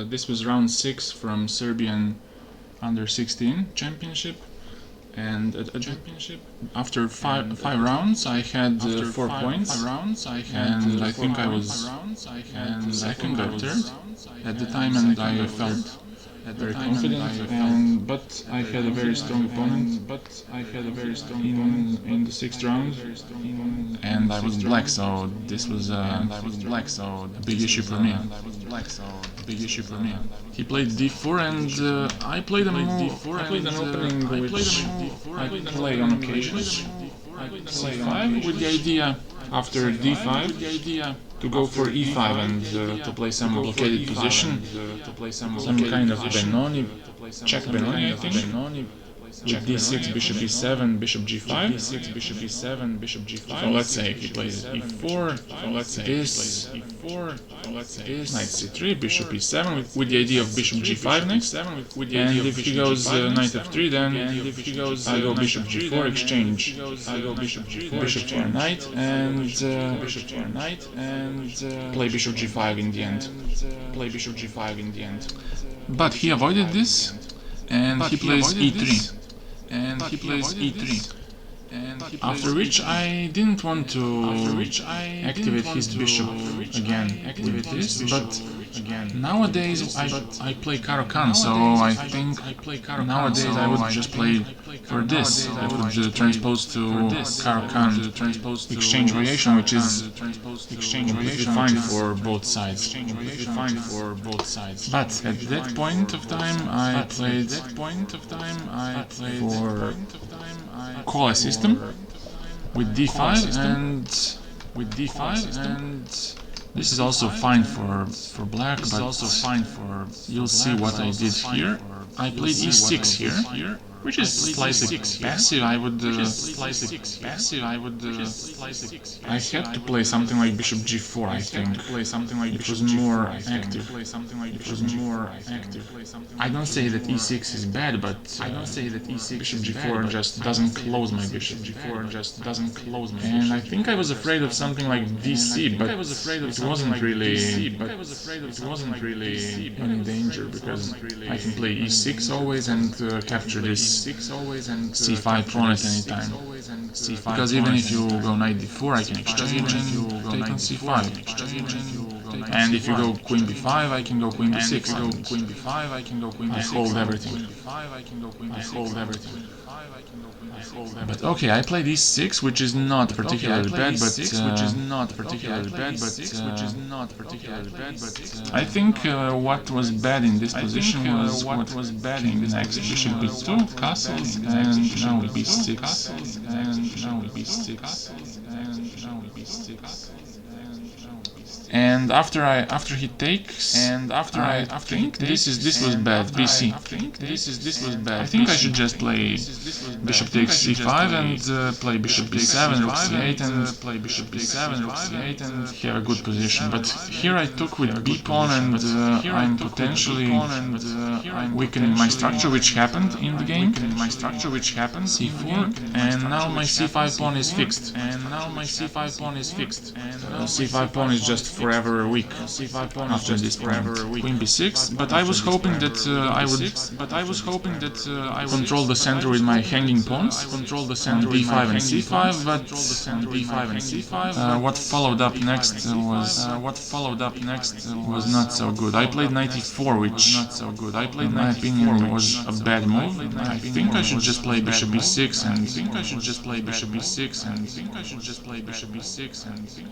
this was round 6 from Serbian U16 championship, and after five rounds I had 4 points, and I think I was second or third at the time, and I felt very confident, but I had a very strong opponent in the 6th round, and I was black, so this was a big issue for me. He played d4, and I played an opening which I play on occasions. c5 with the idea after d5 to go for e5 and to play some blockaded position, some kind of Benoni, check Benoni, I think, with d6, bishop e7, bishop g5. So let's say he plays e4, this, knight c3, bishop e7 with the idea of bishop g5 next, and if he goes knight f3, then I go bishop g4, exchange, bishop to r9, and play bishop g5 in the end. But he avoided this, and he plays e3. After which I didn't want to activate his bishop again with this, but nowadays I play Caro-Kann, so I think nowadays I would just play for this. That would transpose to Caro-Kann exchange variation, which is fine for both sides. But at that point of time I played for Kola system with d5, and this is also fine for black, but you'll see what I did here. I played e6 here, which is slightly passive. I had to play something like bishop g4, I think. It was more active. I don't say that e6 is bad, but bishop g4 just doesn't close my bishop. And I think I was afraid of something like dc, but it wasn't really in danger, because I can play e6 always and capture this c5 pawn at any time. Because even if you go knight d4, I can exchange and take on c5. And if you go queen b5, I can go queen b6. I hold everything. But okay, I played e6, which is not particularly bad, but I think what was bad in this position was what came next. Bishop b2, castles, and now b6. And after he takes, I think this was bad. BC. I think I should just play bishop takes c5 and play bishop b7, rook c8, and have a good position. But here I took with b pawn, and I'm potentially weakening my structure, which happened in the game. c4, and now my c5 pawn is fixed. C5 pawn is just forever weak after this queen b6, but I was hoping that I would control the center with my hanging pawns, b5 and c5, but what followed up next was not so good. I played knight e4, which in my opinion was a bad move. I think I should just play bishop b6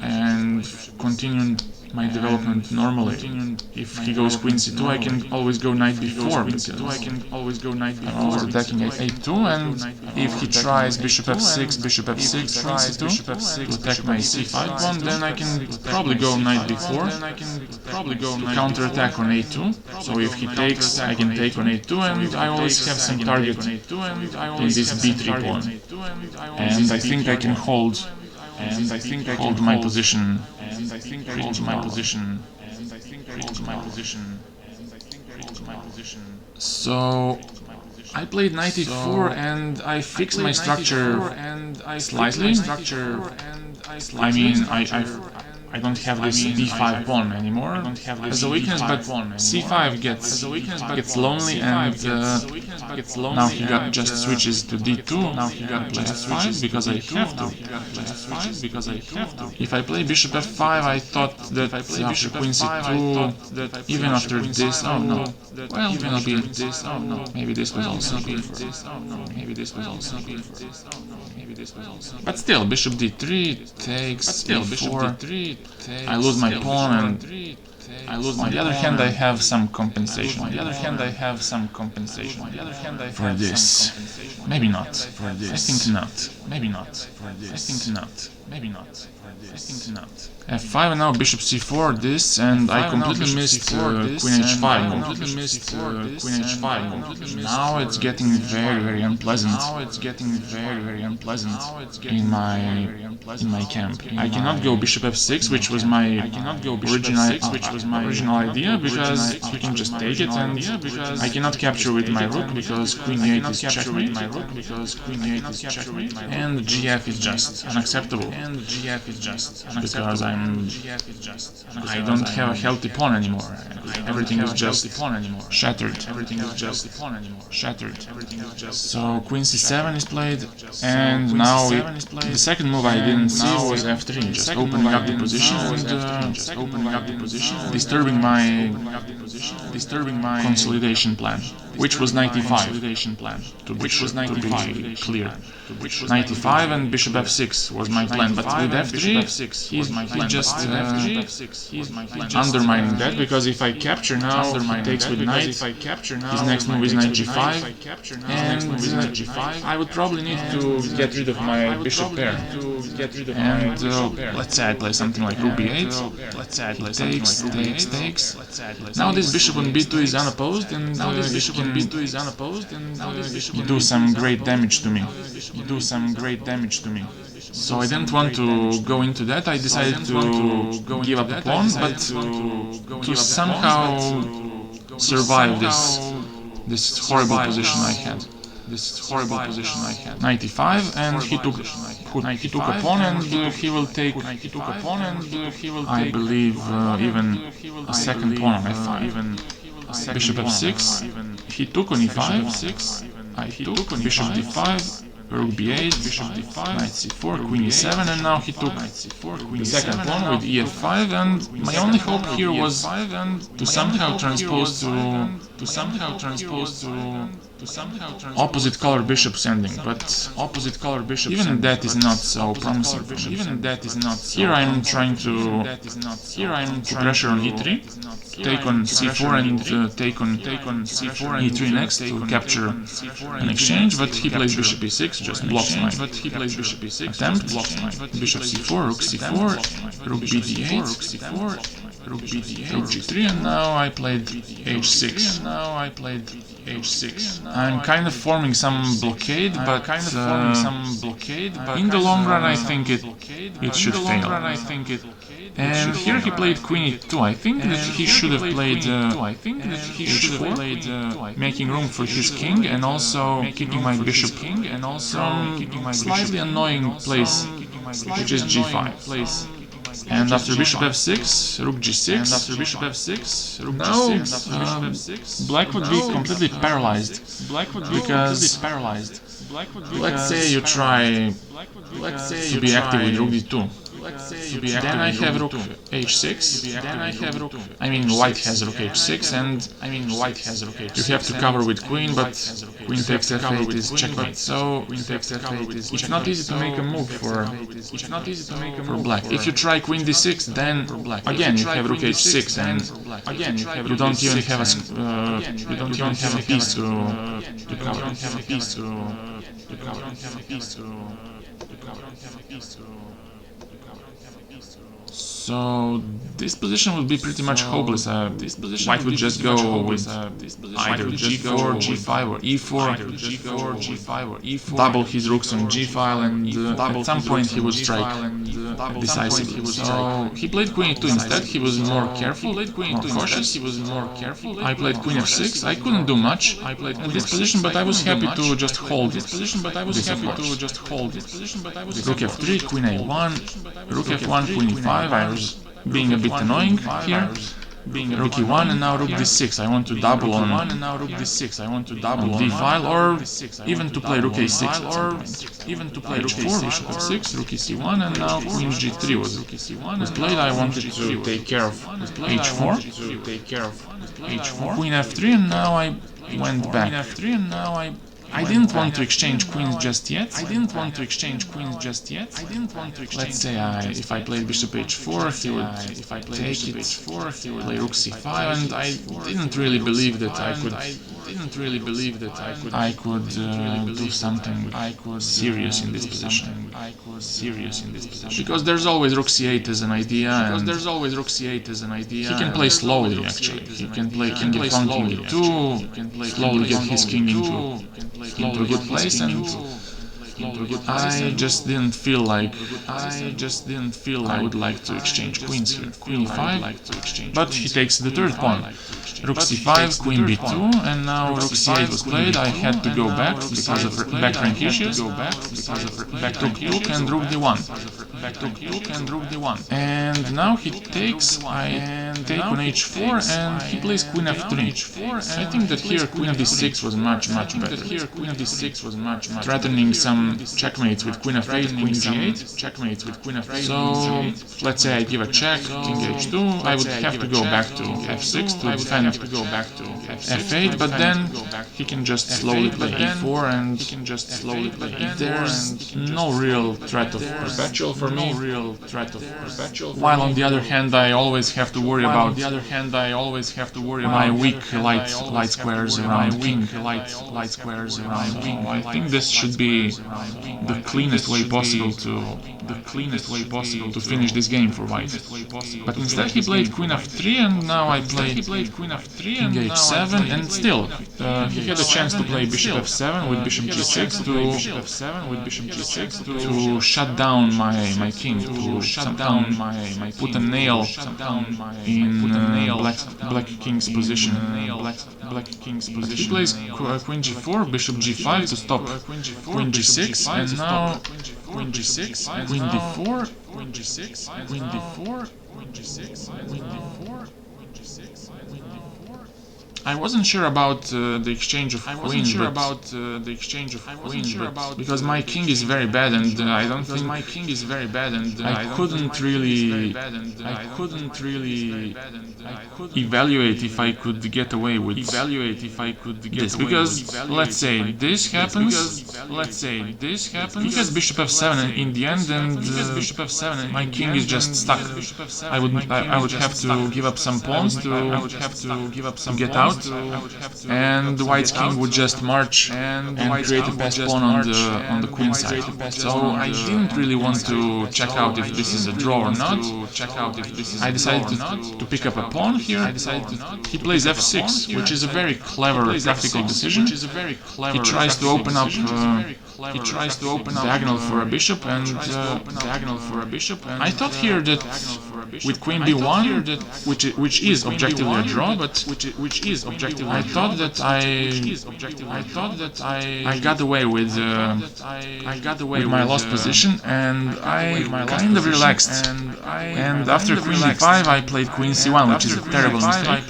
and continue my development normally. If he goes queen c2, I can always go knight b4, because I'm always attacking at a2, and if he tries bishop f6, queen c2 to attack my c5 pawn, then I can probably go knight b4 to counterattack on a2. So if he takes, I can take on a2, and I always have some target in this b3 pawn. And I think I can hold my position. So I played knight e4, and I fixed my structure slightly. I mean, I don't have this d5 pawn anymore as a weakness, but c5 gets lonely, and now he just switches to d2. Now he got play f5 because I have to. If I play bishop f5, I thought that after queen c2, even after this, oh no, well, maybe this was also good for this. But still, bishop d3 takes e4. I lose my pawn, and on the other hand, I have some compensation. For this. Maybe not. For this. I think not. Maybe not. For this. I think not. Maybe not. f5, and now bishop c4, this, and I completely missed queen h5. Now it's getting very unpleasant. In my camp. I cannot go bishop f6, which was my original idea, because you can just take it, and I cannot capture with my rook because queen e8 is checkmate, and gf is just unacceptable. Because I don't have a healthy pawn anymore. Everything is just shattered. So queen c7 is played, and now the second move I didn't see was f3, just opening up the position and disturbing my consolidation plan, which was knight e5. To be clear. Knight e5 and bishop f6 was my plan, but with f3 he just undermining that, because if I capture now, he takes with knight, his next move is knight g5, and I would probably need to get rid of my bishop pair, and let's say I play something like rook b8, takes. Now this bishop on b2 is unopposed, and you do some great damage to me. So I didn't want to go into that. I decided to give up a pawn, but to somehow survive this horrible position I had. Knight e5, and he took a pawn, and he will take, I believe, even a second pawn on f5. Bishop f6, he took on e5, I took bishop d5, rook b8, knight c4, queen e7, and now he took the second pawn with ef5, and my only hope here was to somehow transpose to opposite color bishops ending, but even that is not so promising for me. Here I am trying to pressure on e3, take on c4 and take on e3 next to capture an exchange, but he plays bishop e6, just blocks my attempt. Bishop c4, rook c4, rook bd8, rook g3, and now I played h6. I'm kind of forming some blockade, but in the long run I think it should fail. And here he played queen e2. I think that he should have played h4, making room for his king, and also kicking my bishop from slightly annoying place, which is g5. And after bishop f6, rook g6, now black would be completely paralyzed, because let's say you try to be active with rook d2. Then I have rook h6, I mean white has rook h6, and you have to cover with queen, but queen takes f8 is checkmate, so it's not easy to make a move for black. If you try queen d6, then again you have rook h6, and you don't even have a piece to cover. So this position would be pretty much hopeless. White would just go with either g4, g5 or e4, double his rooks on g-file, and at some point he would strike decisively. So he played queen e2 instead. He was more careful, more cautious. I played queen f6. I couldn't do much in this position, but I was happy to just hold this approach. Rook f3, queen a1, rook f1, queen e5. being a bit annoying here. Rook e1 and now rook d6. I want to double on d file, or even to play rook a6, or even to play h4, bishop f6, rook c1, and now queen g3 was played. I wanted to take care of h4, queen f3, and now I went back. I didn't want to exchange queens just yet. Let's say if I played bishop h4, he would take it, play rook c5, and I didn't really believe that I could do something serious in this position. Because there's always rook c8 as an idea, and he can play slowly actually. He can play king f1, king e2, slowly get his king into a good place, and I just didn't feel like I would like to exchange queens here. Queen e5, but he takes the third pawn. Rook c5, queen b2, and now rook c8 was played. I had to go back because of back rank issues. Rook and rook d1. And now he takes, I take on h4, and he plays queen f3. I think that here queen d6 was much better. Threatening some checkmates with queen f8, queen g8. So let's say I give a check, king h2. I would have to go back to f6 to defend f8, but then he can just slowly play e4, and there's no real threat of perpetual for me. While on the other hand, I always have to worry about my weak light squares around king. I think this should be the cleanest way possible to finish this game for white. But instead he played queen f3, and now I played king h7, and still he had a chance to play bishop f7 with bishop g6 to shut down my king, to put a nail in black king's position. He plays queen g4, bishop g5 to stop queen g6, and now queen d4, queen d4. I wasn't sure about the exchange of queens, but because my king is very bad, and I don't think I couldn't really evaluate if I could get away with this, because let's say this happens, he has bishop f7 in the end, and my king is just stuck. I would have to give up some pawns to get out, and the white's king would just march and create a passed pawn on the queen side. So I didn't really want to check out if this is a draw or not. I decided to pick up a pawn here. He plays f6, which is a very clever tactical decision. He tries to open up diagonal for a bishop, and I thought here that with queen b1, which is objectively a draw, but I thought that I got away with my lost position, and I kind of relaxed. And after queen b5, I played queen c1, which is a terrible mistake.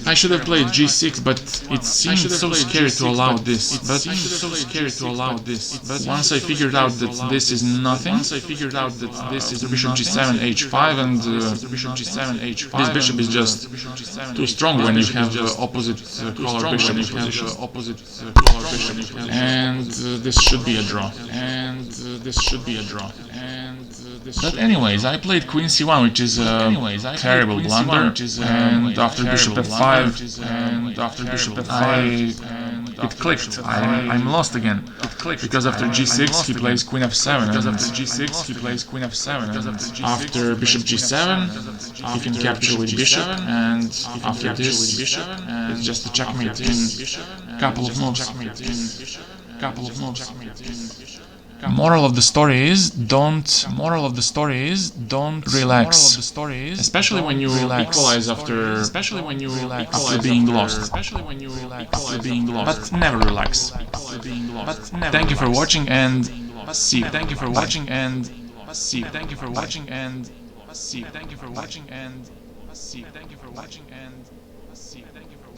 I should have played g6, but it seemed so scary to allow this. But once I figured out that this is nothing, bishop g7, h5, and this bishop is just too strong when you have opposite color bishop, and this should be a draw. But anyways, I played queen c1, which is a terrible blunder, and after bishop f5, it clicked. I'm lost again. Because after g6 he plays queen f7, and after bishop g7 he can capture with bishop, and after this it's just a checkmate in couple of moves. Moral of the story is don't relax, especially when you equalize after being lost. But never relax. Thank you for watching, and see you. see. Thank you for watching and see. Thank you for watching and see. Thank you for watching and see. Thank you for